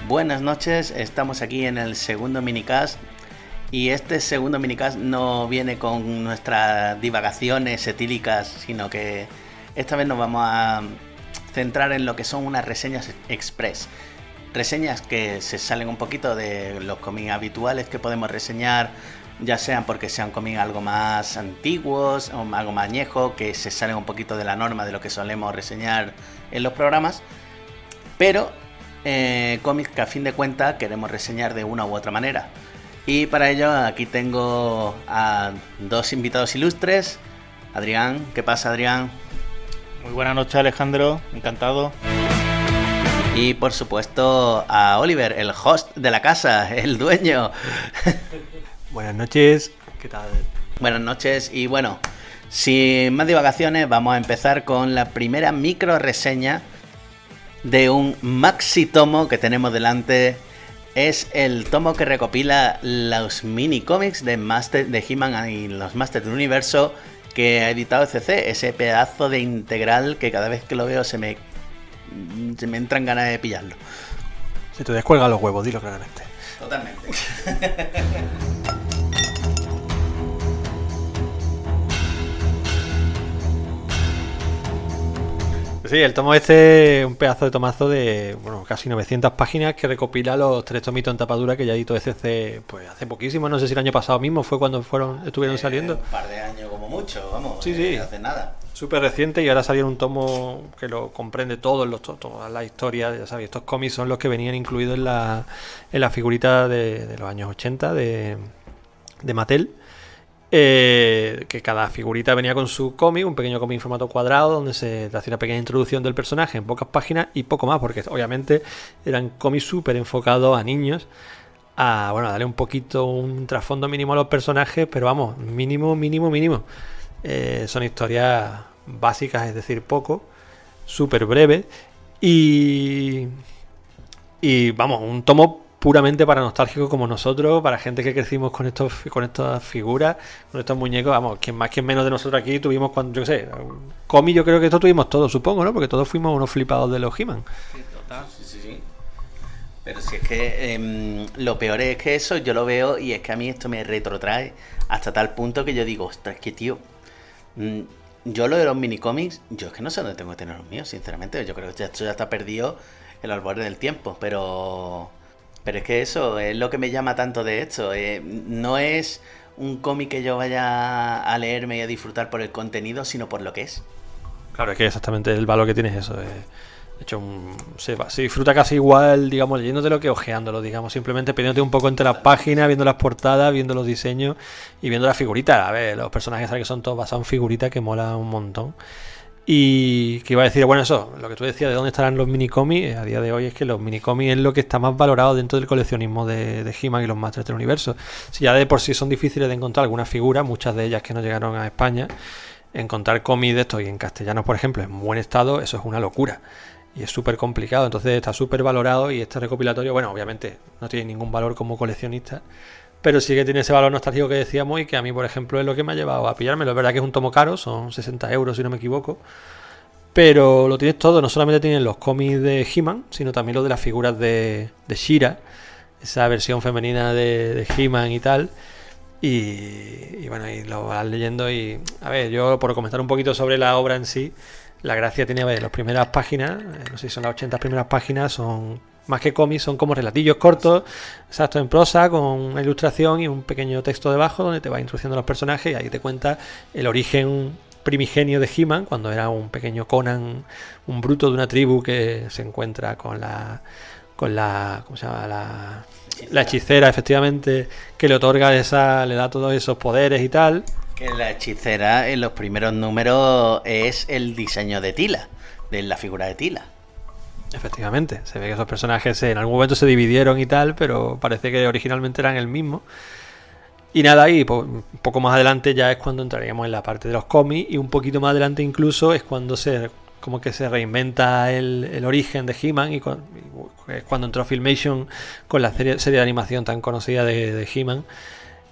Buenas noches, estamos aquí en el segundo minicast y este segundo minicast no viene con nuestras divagaciones etílicas, sino que esta vez nos vamos a centrar en lo que son unas reseñas express. Reseñas que se salen un poquito de los cómics habituales que podemos reseñar, ya sean porque sean cómics algo más antiguos o algo más añejo, que se salen un poquito de la norma de lo que solemos reseñar en los programas, pero cómics que a fin de cuentas queremos reseñar de una u otra manera. Y para ello aquí tengo a dos invitados ilustres. Adrián, ¿qué pasa, Adrián? Muy buenas noches, Alejandro, encantado. Y por supuesto a Oliver, el host de la casa, el dueño. Buenas noches, ¿qué tal? Buenas noches y bueno, sin más divagaciones vamos a empezar con la primera micro reseña de un maxi tomo que tenemos delante. Es el tomo que recopila los mini cómics de He-Man y los Masters del Universo que ha editado CC, ese pedazo de integral que cada vez que lo veo se me entran ganas de pillarlo. Se te descuelgan los huevos, dilo claramente. Totalmente. Sí, el tomo este es un pedazo de tomazo de casi 900 páginas que recopila los 3 tomitos en tapadura que ya editó ECC pues hace poquísimo, no sé si el año pasado mismo fue cuando estuvieron saliendo. Un par de años como mucho, vamos, sí. Hace nada. Súper reciente y ahora salió un tomo que lo comprende todas las historias, ya sabéis, estos cómics son los que venían incluidos en la figurita de los años 80 de Mattel. Que cada figurita venía con su cómic, un pequeño cómic en formato cuadrado donde se hacía una pequeña introducción del personaje en pocas páginas y poco más, porque obviamente eran cómics súper enfocados a niños, a darle un poquito un trasfondo mínimo a los personajes, pero vamos, mínimo. Son historias básicas, es decir, poco, súper breves y vamos, un tomo puramente para nostálgicos como nosotros, para gente que crecimos con estas figuras, con estos muñecos, vamos, quien más quien menos de nosotros aquí tuvimos cuando, yo qué sé, cómic, yo creo que esto tuvimos todos, supongo, ¿no? Porque todos fuimos unos flipados de los He-Man. Sí, total, sí. Pero si es que lo peor es que eso yo lo veo y es que a mí esto me retrotrae hasta tal punto que yo digo, ostras, que tío, yo lo de los minicómics, yo es que no sé dónde tengo que tener los míos, sinceramente, yo creo que esto ya está perdido en el borde del tiempo, pero es que eso es lo que me llama tanto de esto. No es un cómic que yo vaya a leerme y a disfrutar por el contenido, sino por lo que es. Claro, es que exactamente el valor que tiene es eso. De hecho, se disfruta casi igual, digamos, leyéndotelo que ojeándolo, digamos. Simplemente poniéndote un poco entre las páginas, viendo las portadas, viendo los diseños y viendo las figuritas. A ver, los personajes que son todos basados en figuritas que mola un montón. Y que iba a decir, bueno, eso, lo que tú decías de dónde estarán los minicómics, a día de hoy es que los minicómics es lo que está más valorado dentro del coleccionismo de He-Man y los Masters del Universo. Si ya de por sí son difíciles de encontrar algunas figuras, muchas de ellas que no llegaron a España, encontrar cómics de estos y en castellano, por ejemplo, en buen estado, eso es una locura. Y es súper complicado, entonces está súper valorado y este recopilatorio, bueno, obviamente no tiene ningún valor como coleccionista, pero sí que tiene ese valor nostálgico que decíamos y que a mí, por ejemplo, es lo que me ha llevado a pillármelo. Es verdad que es un tomo caro, son 60 euros si no me equivoco, pero lo tienes todo, no solamente tienes los cómics de He-Man, sino también los de las figuras de She-Ra, esa versión femenina de He-Man y tal, y bueno, y lo vas leyendo y, a ver, yo por comentar un poquito sobre la obra en sí, la gracia tiene, a ver, las primeras páginas, no sé si son las 80 primeras páginas, son más que cómics, son como relatillos cortos, exacto, en prosa, con una ilustración y un pequeño texto debajo donde te va introduciendo los personajes y ahí te cuenta el origen primigenio de He-Man, cuando era un pequeño Conan, un bruto de una tribu que se encuentra con la ¿cómo se llama? La hechicera, efectivamente, que le otorga le da todos esos poderes y tal. Que la hechicera en los primeros números es el diseño de Teela, de la figura de Teela. Efectivamente, se ve que esos personajes en algún momento se dividieron y tal, pero parece que originalmente eran el mismo. Y nada, y un poco más adelante ya es cuando entraríamos en la parte de los cómics y un poquito más adelante incluso es cuando se reinventa el origen de He-Man y es cuando entró Filmation con la serie de animación tan conocida de He-Man,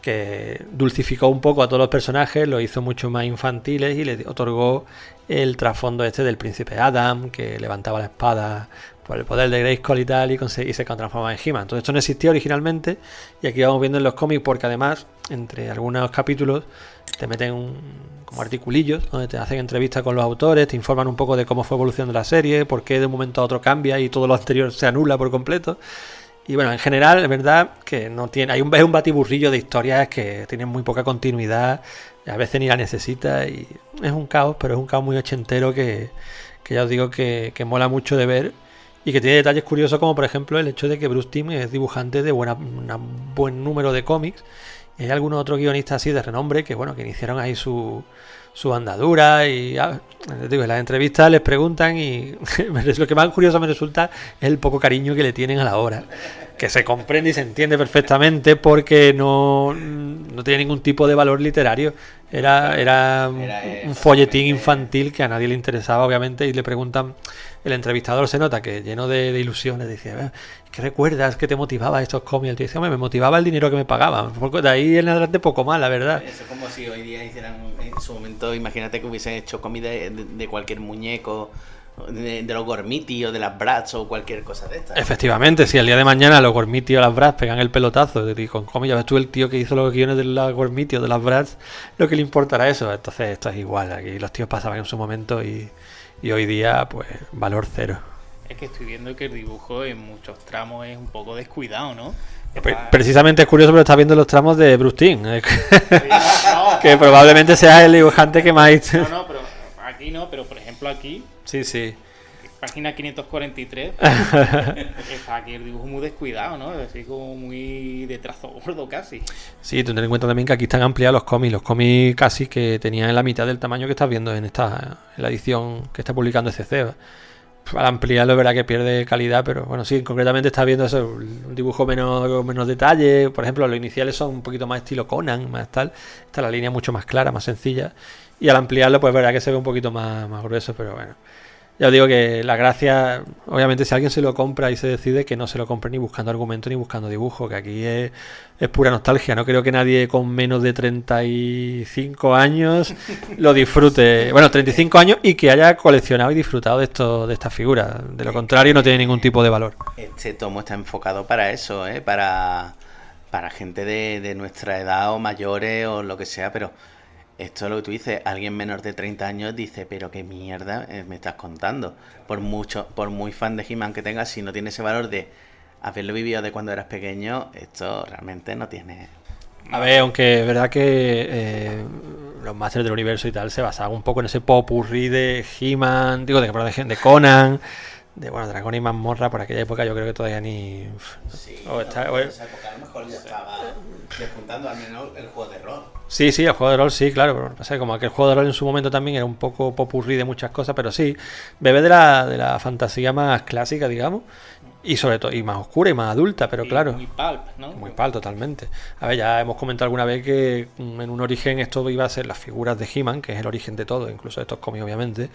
que dulcificó un poco a todos los personajes, los hizo mucho más infantiles y le otorgó el trasfondo este del príncipe Adam, que levantaba la espada por el poder de Grayskull y tal, y se transforma en He-Man. Todo esto no existía originalmente, y aquí vamos viendo en los cómics, porque además, entre algunos capítulos, te meten como articulillos, donde te hacen entrevistas con los autores, te informan un poco de cómo fue evolucionando la serie, por qué de un momento a otro cambia y todo lo anterior se anula por completo. Y bueno, en general, es verdad que no tiene, es un batiburrillo de historias que tienen muy poca continuidad, y a veces ni la necesita, y es un caos, pero es un caos muy ochentero que ya os digo que mola mucho de ver, y que tiene detalles curiosos, como por ejemplo el hecho de que Bruce Timm es dibujante de un buen número de cómics, y hay algunos otros guionistas así de renombre que bueno, que iniciaron ahí su andadura, y les digo, en las entrevistas les preguntan, y lo que más curioso me resulta es el poco cariño que le tienen a la obra, que se comprende y se entiende perfectamente, porque no tiene ningún tipo de valor literario. Era un folletín infantil que a nadie le interesaba, obviamente, y le preguntan, el entrevistador se nota que lleno de ilusiones, dice, ¿qué recuerdas que te motivaba estos cómics? El tío dice, hombre, me motivaba el dinero que me pagaban. De ahí en adelante poco más, la verdad. Eso es como si hoy día hicieran, en su momento, imagínate que hubiesen hecho cómics de cualquier muñeco, de los Gormiti o de las Bratz o cualquier cosa de estas. Efectivamente, si el día de mañana los Gormiti o las Bratz pegan el pelotazo y con cómics, ya ves tú el tío que hizo los guiones de las Gormiti o de las Bratz, lo que le importará eso. Entonces esto es igual, aquí los tíos pasaban en su momento y hoy día pues valor cero. Es que estoy viendo que el dibujo en muchos tramos es un poco descuidado, ¿no? Precisamente es curioso, pero estás viendo los tramos de Bruce Timm, No, que probablemente sea el dibujante que más... No, pero aquí no, pero por ejemplo aquí, Sí. página 543, está aquí el dibujo muy descuidado, ¿no? Así como muy de trazo gordo casi. Sí, ten en cuenta también que aquí están ampliados los cómics casi que tenían la mitad del tamaño que estás viendo en la edición que está publicando ECC. Al ampliarlo es verdad que pierde calidad, pero bueno, sí, concretamente estás viendo eso, un dibujo menos detalle. Por ejemplo, los iniciales son un poquito más estilo Conan, más tal. Está la línea mucho más clara, más sencilla. Y al ampliarlo, pues es verdad que se ve un poquito más grueso, pero bueno. Ya os digo que la gracia, obviamente, si alguien se lo compra y se decide, que no se lo compre ni buscando argumento ni buscando dibujo, que aquí es pura nostalgia. No creo que nadie con menos de 35 años lo disfrute. Bueno, 35 años y que haya coleccionado y disfrutado de estas figuras. De lo contrario, no tiene ningún tipo de valor. Este tomo está enfocado para eso, para gente de nuestra edad o mayores o lo que sea, pero... Esto es lo que tú dices, alguien menor de 30 años dice, pero qué mierda me estás contando. Por muy fan de He-Man que tengas, si no tiene ese valor de haberlo vivido de cuando eras pequeño, esto realmente no tiene... A ver, aunque es verdad que los Masters del Universo y tal se basaban un poco en ese popurrí de He-Man, de Conan, de Dragón y Mazmorra. Por aquella época yo creo que todavía ni... Sí, en esa época a lo mejor ya estaba despuntando al menos el juego de rol. Sí, el juego de rol sí, claro, pero pasa que como aquel juego de rol en su momento también era un poco popurrí de muchas cosas, pero sí, bebe de la fantasía más clásica, digamos, y sobre todo, y más oscura y más adulta, pero Y claro. muy pulp, ¿no? Muy pulp, totalmente. A ver, ya hemos comentado alguna vez que en un origen esto iba a ser las figuras de He-Man, que es el origen de todo, incluso de estos cómics obviamente,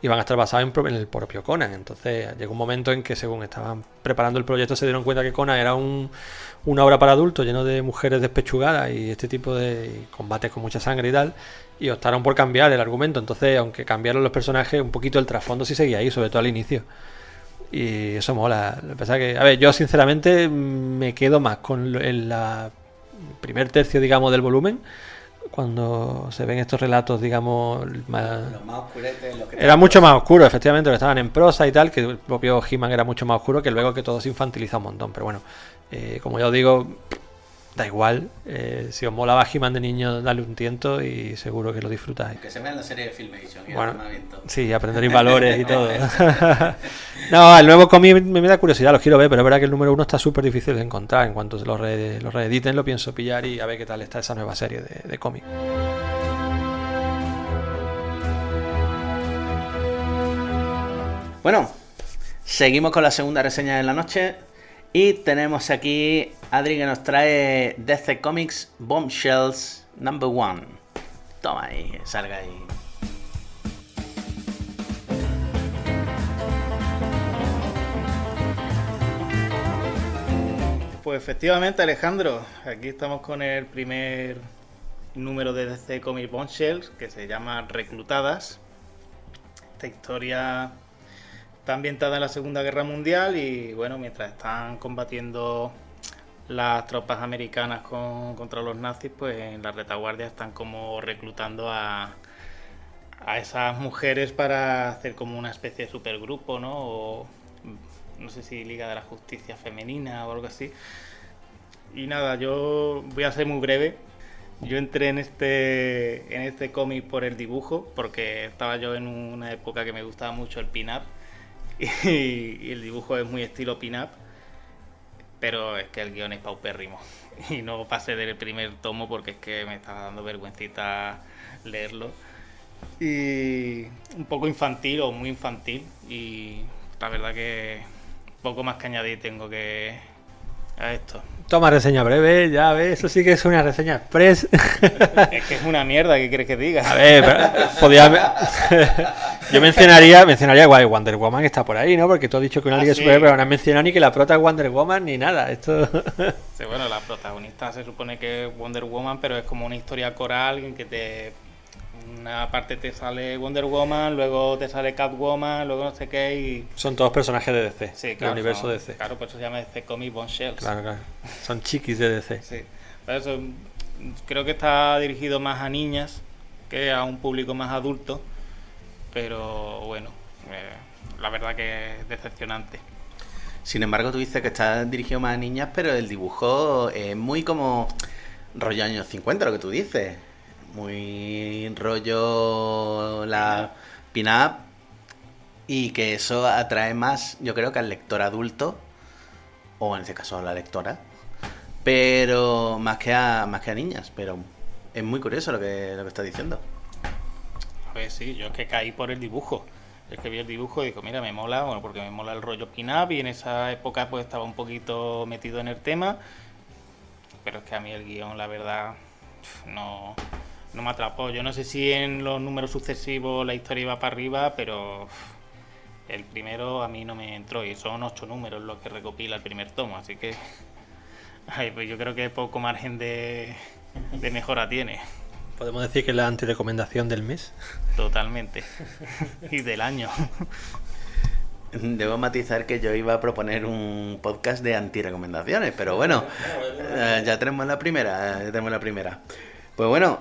iban a estar basados en el propio Conan. Entonces llegó un momento en que según estaban preparando el proyecto se dieron cuenta que Conan era una obra para adultos lleno de mujeres despechugadas y este tipo de combates con mucha sangre y tal, y optaron por cambiar el argumento. Entonces, aunque cambiaron los personajes, un poquito el trasfondo sí seguía ahí, sobre todo al inicio. Y eso mola. Lo que pasa que, a ver, yo sinceramente me quedo más con el primer tercio, digamos, del volumen, cuando se ven estos relatos, digamos, Los más oscuretes, los que era mucho más oscuro, efectivamente, que estaban en prosa y tal, que el propio He-Man era mucho más oscuro, que luego que todo se infantiliza un montón. Pero bueno, como ya os digo, da igual. Si os molaba He-Man de niño, dale un tiento y seguro que lo disfrutáis. Que se vean la serie de Filmation y bueno, el sí, aprenderéis valores y todo. No, el nuevo cómic me da curiosidad, los quiero ver, pero es verdad que el número 1 está súper difícil de encontrar. En cuanto lo reediten, lo pienso pillar y a ver qué tal está esa nueva serie de cómic. Bueno, seguimos con la segunda reseña de la noche y tenemos aquí Adri que nos trae DC Comics Bombshells #1. Toma ahí, salga ahí. Pues efectivamente, Alejandro, aquí estamos con el primer número de DC Comics Bombshells, que se llama Reclutadas. Esta historia está ambientada en la Segunda Guerra Mundial y bueno, mientras están combatiendo las tropas americanas contra los nazis, pues en la retaguardia están como reclutando a esas mujeres para hacer como una especie de supergrupo, ¿no? O no sé si Liga de la Justicia Femenina o algo así. Y nada, yo voy a ser muy breve. Yo entré en este cómic por el dibujo, porque estaba yo en una época que me gustaba mucho el pin-up y el dibujo es muy estilo pin-up, pero es que el guión es paupérrimo y no pasé del primer tomo porque es que me estaba dando vergüencita leerlo. Y un poco infantil o muy infantil, y la verdad que poco más que añadir tengo que a esto. Toma reseña breve, ya ves, eso sí que es una reseña express. Es que es una mierda, ¿qué quieres que diga? A ver, podía... Yo mencionaría igual Wonder Woman, que está por ahí, ¿no? Porque tú has dicho que una liga sí. super, pero no has mencionado ni que la prota es Wonder Woman ni nada. Esto... Sí, bueno, la protagonista se supone que es Wonder Woman, pero es como una historia coral en que una parte te sale Wonder Woman, luego te sale Catwoman, luego no sé qué y... Son todos personajes de DC, Sí, claro, del universo DC. Claro, por eso se llama DC Comics Bombshells. Claro. Son chiquis de DC. Sí, por eso creo que está dirigido más a niñas que a un público más adulto, pero bueno, la verdad que es decepcionante. Sin embargo, tú dices que está dirigido más a niñas, pero el dibujo es muy como rollo años 50, lo que tú dices. Muy rollo la pin-up, y que eso atrae más, yo creo, que al lector adulto, o en este caso a la lectora, pero más que a niñas. Pero es muy curioso lo que estás diciendo. A ver, sí, yo es que caí por el dibujo. Es que vi el dibujo y digo, mira, me mola, bueno, porque me mola el rollo pin-up y en esa época pues estaba un poquito metido en el tema, pero es que a mí el guión, la verdad, no me atrapó. Yo no sé si en los números sucesivos la historia iba para arriba, pero el primero a mí no me entró y son 8 números los que recopila el primer tomo, así que pues yo creo que poco margen de mejora tiene. ¿Podemos decir que es la antirecomendación del mes? Totalmente. Y del año. Debo matizar que yo iba a proponer un podcast de antirecomendaciones, pero bueno, ya tenemos la primera. Pues bueno,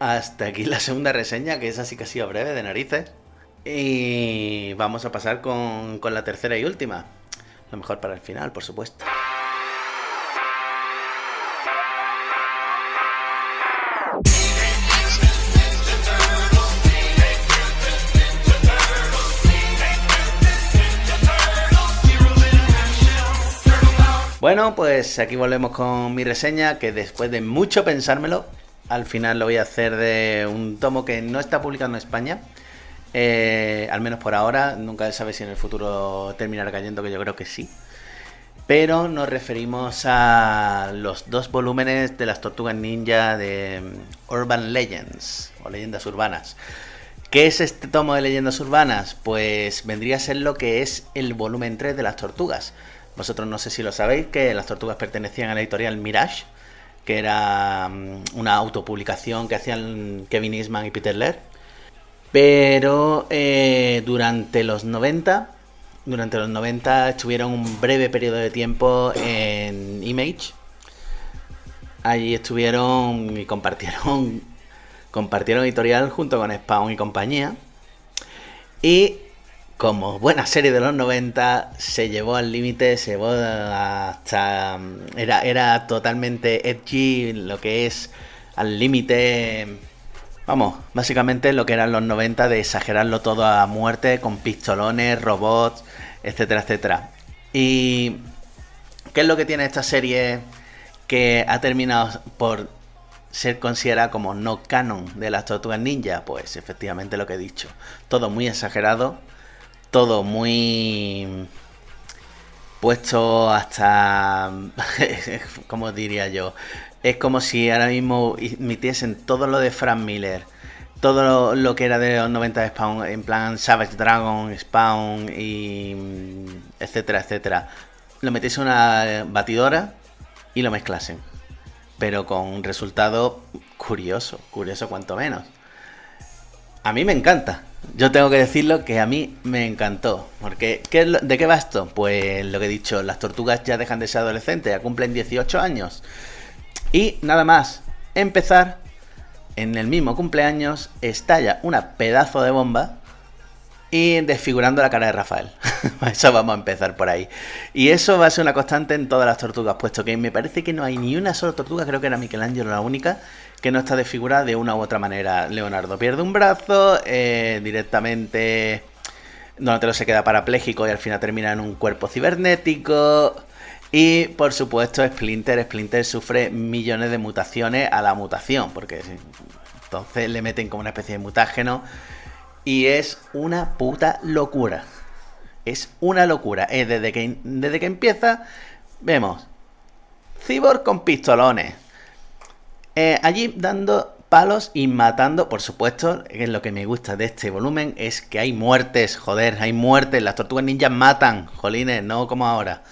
hasta aquí la segunda reseña, que es así que ha sido breve, de narices. Y vamos a pasar con la tercera y última. Lo mejor para el final, por supuesto. Bueno, pues aquí volvemos con mi reseña, que después de mucho pensármelo, al final lo voy a hacer de un tomo que no está publicado en España, al menos por ahora. Nunca se sabe si en el futuro terminará cayendo, que yo creo que sí. Pero nos referimos a los 2 volúmenes de las Tortugas Ninja de Urban Legends, o Leyendas Urbanas. ¿Qué es este tomo de Leyendas Urbanas? Pues vendría a ser lo que es el volumen 3 de las Tortugas. Vosotros no sé si lo sabéis, que las Tortugas pertenecían a la editorial Mirage, que era una autopublicación que hacían Kevin Eastman y Peter Laird. Pero durante los 90 estuvieron un breve periodo de tiempo en Image. Allí estuvieron y compartieron editorial junto con Spawn y compañía. Y como buena serie de los 90, se llevó al límite, se llevó hasta... Era totalmente edgy, lo que es al límite... Vamos, básicamente lo que eran los 90, de exagerarlo todo a muerte, con pistolones, robots, etcétera, etcétera. ¿Y qué es lo que tiene esta serie que ha terminado por ser considerada como no canon de las Tortugas Ninja? Pues efectivamente lo que he dicho. Todo muy exagerado, todo muy puesto hasta... ¿Cómo diría yo? Es como si ahora mismo emitiesen todo lo de Frank Miller, todo lo que era de los 90 de Spawn, en plan Savage Dragon, Spawn y etcétera, etcétera. Lo metiesen en una batidora y lo mezclasen, pero con un resultado curioso cuanto menos. A mí me encanta, Yo tengo que decirlo que a mí me encantó. Porque, ¿de qué va esto? Pues lo que he dicho, las tortugas ya dejan de ser adolescentes, ya cumplen 18 años. Y nada más empezar, en el mismo cumpleaños, estalla una pedazo de bomba y desfigurando la cara de Rafael. Eso vamos a empezar por ahí. Y eso va a ser una constante en todas las tortugas, puesto que me parece que no hay ni una sola tortuga, creo que era Michelangelo la única, que no está desfigurada de una u otra manera. Leonardo pierde un brazo, directamente Donatello se queda parapléjico y al final termina en un cuerpo cibernético. Y por supuesto Splinter sufre millones de mutaciones a la mutación, porque entonces le meten como una especie de mutágeno. Y es una puta locura. Es una locura. Desde que empieza, vemos Cyborg con pistolones. Allí dando palos y matando. Por supuesto, que es lo que me gusta de este volumen, es que hay muertes. Joder, hay muertes. Las tortugas ninjas matan. Jolines, no como ahora.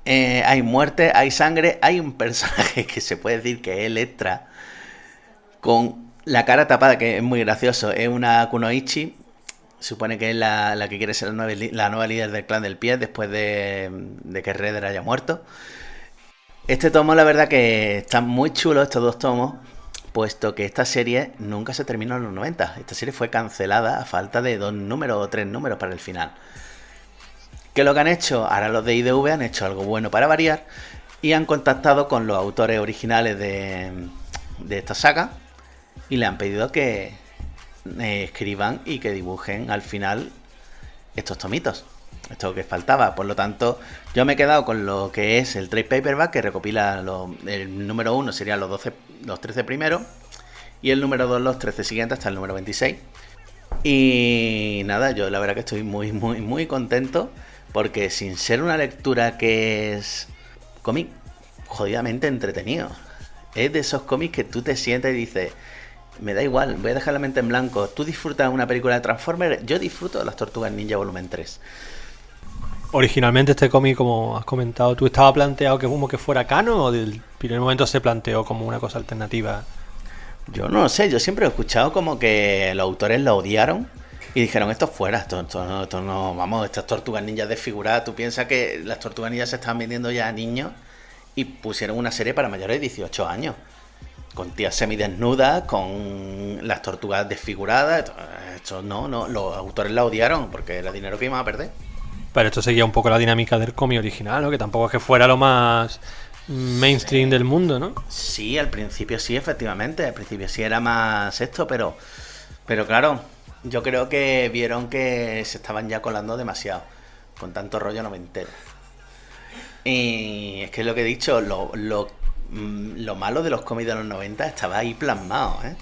Hay muertes, hay sangre. Hay un personaje que se puede decir que es Electra, con la cara tapada, que es muy gracioso. Es una Kunoichi. Supone que es la que quiere ser la nueva líder del clan del pie después de que Redder haya muerto. Este tomo, la verdad que está muy chulo, estos dos tomos, puesto que esta serie nunca se terminó en los 90. Esta serie fue cancelada a falta de 2 números o 3 números para el final. ¿Qué es lo que han hecho? Ahora los de IDV han hecho algo bueno para variar y han contactado con los autores originales de esta saga y le han pedido que escriban y que dibujen al final estos tomitos, esto que faltaba. Por lo tanto, yo me he quedado con lo que es el trade paperback, que recopila el número 1 serían los 13 primeros y el número 2 los 13 siguientes hasta el número 26. Y nada, yo la verdad que estoy muy muy muy contento, porque sin ser una lectura que es cómic jodidamente entretenido, es de esos cómics que tú te sientes y dices, me da igual, voy a dejar la mente en blanco. Tú disfrutas una película de Transformers, yo disfruto de las Tortugas Ninja volumen 3. Originalmente este cómic, como has comentado, ¿tú estaba planteado que como que fuera canon o del primer momento se planteó como una cosa alternativa? Yo no lo sé, yo siempre he escuchado como que los autores lo odiaron y dijeron, esto fuera, esto no, vamos, estas Tortugas Ninjas desfiguradas. Tú piensas que las Tortugas Ninjas se estaban vendiendo ya a niños y pusieron una serie para mayores de 18 años. Con tías semidesnudas, con las tortugas desfiguradas. Esto no, los autores la odiaron porque era dinero que iban a perder. Pero esto seguía un poco la dinámica del cómic original, ¿no? Que tampoco es que fuera lo más mainstream del mundo, ¿no? Sí, al principio sí, efectivamente. Al principio sí era más esto, pero claro, yo creo que vieron que se estaban ya colando demasiado. Con tanto rollo noventero. Y es que es lo que he dicho, lo malo de los cómics de los 90 estaba ahí plasmado, ¿eh?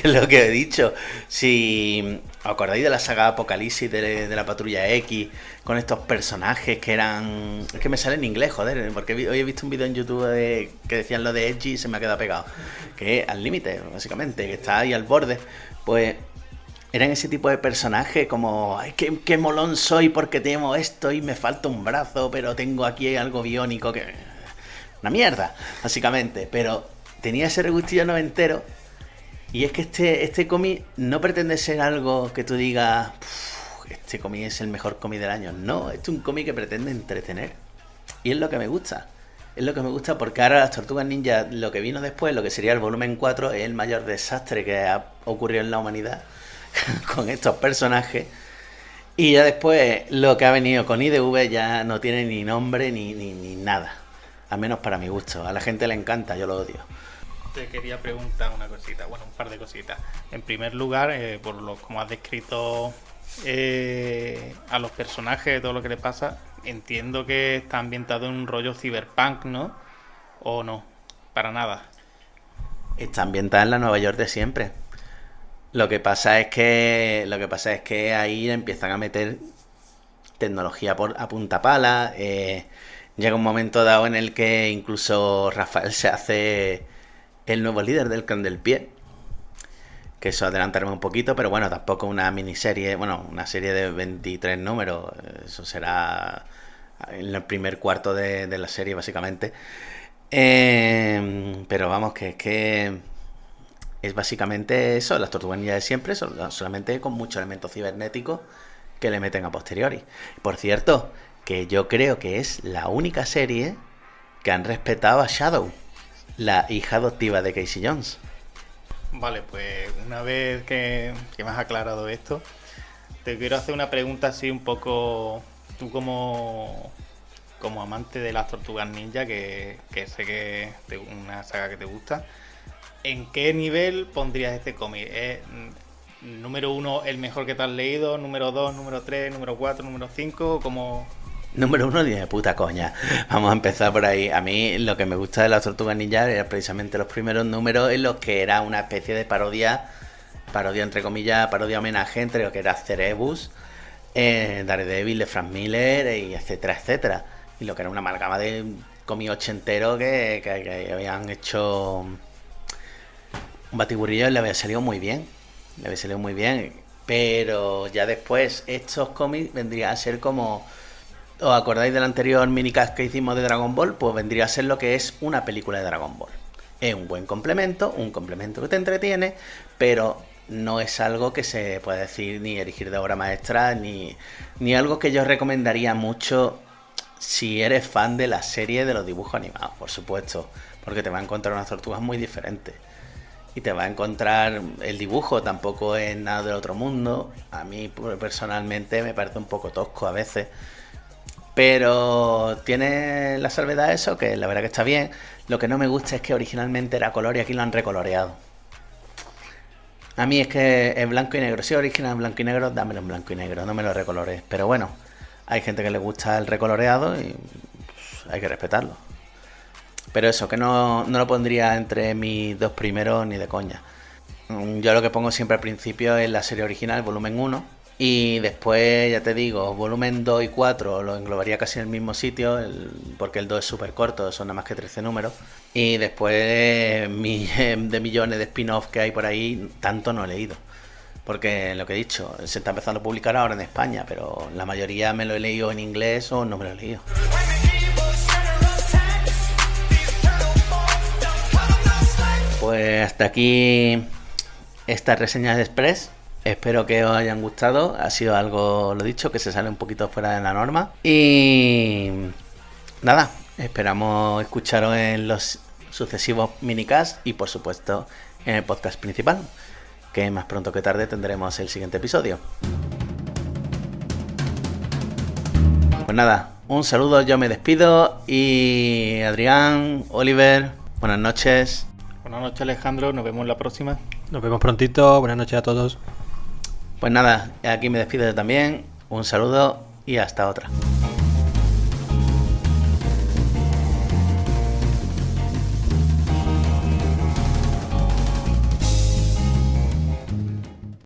Es lo que he dicho. Si os acordáis de la saga Apocalipsis de la Patrulla X, con estos personajes que eran... Es que me sale en inglés, joder, porque hoy he visto un vídeo en YouTube que decían lo de Edgy y se me ha quedado pegado. Que es al límite, básicamente, que está ahí al borde. Pues eran ese tipo de personajes como, ay, qué molón soy porque tengo esto y me falta un brazo, pero tengo aquí algo biónico que... Una mierda, básicamente. Pero tenía ese regustillo noventero. Y es que este cómic no pretende ser algo que tú digas, este cómic es el mejor cómic del año. No, este es un cómic que pretende entretener. Y es lo que me gusta. Es lo que me gusta porque ahora las Tortugas Ninja, lo que vino después, lo que sería el volumen 4, es el mayor desastre que ha ocurrido en la humanidad con estos personajes. Y ya después lo que ha venido con IDV ya no tiene ni nombre ni nada. Al menos para mi gusto. A la gente le encanta, yo lo odio. Te quería preguntar una cosita, bueno, un par de cositas. En primer lugar, como has descrito a los personajes, todo lo que les pasa, entiendo que está ambientado en un rollo cyberpunk, ¿no? ¿O no? Para nada. Está ambientada en la Nueva York de siempre. Lo que pasa es que ahí empiezan a meter tecnología a punta pala. Llega un momento dado en el que incluso Rafael se hace el nuevo líder del clan del pie. Que eso adelantaremos un poquito, pero bueno, tampoco una miniserie, bueno, una serie de 23 números. Eso será en el primer cuarto de la serie, básicamente. Pero vamos, que es que es básicamente eso, las Tortugas Ninja de siempre, solamente con muchos elementos cibernéticos que le meten a posteriori. Por cierto, que yo creo que es la única serie que han respetado a Shadow, la hija adoptiva de Casey Jones. Vale, pues una vez que me has aclarado esto, te quiero hacer una pregunta así un poco, tú como amante de las Tortugas Ninja, que sé que es una saga que te gusta, ¿en qué nivel pondrías este cómic? ¿Es número 1 el mejor que te has leído? ¿Número 2, número 3, número 4, número 5? ¿Cómo...? Número 1, ni de puta coña. Vamos a empezar por ahí. A mí lo que me gusta de las Tortugas Ninja era precisamente los primeros números en los que era una especie de parodia entre comillas, parodia homenaje entre lo que era Cerebus, Daredevil de Frank Miller, y etcétera, etcétera. Y lo que era una amalgama de cómic ochentero que habían hecho un batiburrillo y le había salido muy bien. Pero ya después estos cómics vendrían a ser como... ¿Os acordáis del anterior minicast que hicimos de Dragon Ball? Pues vendría a ser lo que es una película de Dragon Ball. Es un buen complemento, que te entretiene, pero no es algo que se pueda decir ni erigir de obra maestra, ni algo que yo recomendaría mucho si eres fan de la serie de los dibujos animados, por supuesto, porque te va a encontrar unas tortugas muy diferentes. Y te va a encontrar el dibujo, tampoco es nada del otro mundo. A mí personalmente me parece un poco tosco a veces. Pero tiene la salvedad eso, que la verdad que está bien. Lo que no me gusta es que originalmente era color y aquí lo han recoloreado. A mí es que es blanco y negro. Si es original en blanco y negro, dámelo en blanco y negro, no me lo recolores. Pero bueno, hay gente que le gusta el recoloreado y pues, hay que respetarlo. Pero eso, que no lo pondría entre mis dos primeros ni de coña. Yo lo que pongo siempre al principio es la serie original, volumen 1. Y después, ya te digo, volumen 2 y 4 lo englobaría casi en el mismo sitio, porque el 2 es súper corto, son nada más que 13 números. Y después de millones de spin-off que hay por ahí, tanto no he leído. Porque lo que he dicho, se está empezando a publicar ahora en España, pero la mayoría me lo he leído en inglés o no me lo he leído. Pues hasta aquí esta reseña de Express. Espero que os hayan gustado. Ha sido algo, lo dicho, que se sale un poquito fuera de la norma. Y nada, esperamos escucharos en los sucesivos minicasts y por supuesto en el podcast principal, que más pronto que tarde tendremos el siguiente episodio. Pues nada, un saludo, yo me despido y Adrián, Oliver, buenas noches. Buenas noches, Alejandro, nos vemos la próxima. Nos vemos prontito, buenas noches a todos. Pues nada, aquí me despido yo también, un saludo y hasta otra.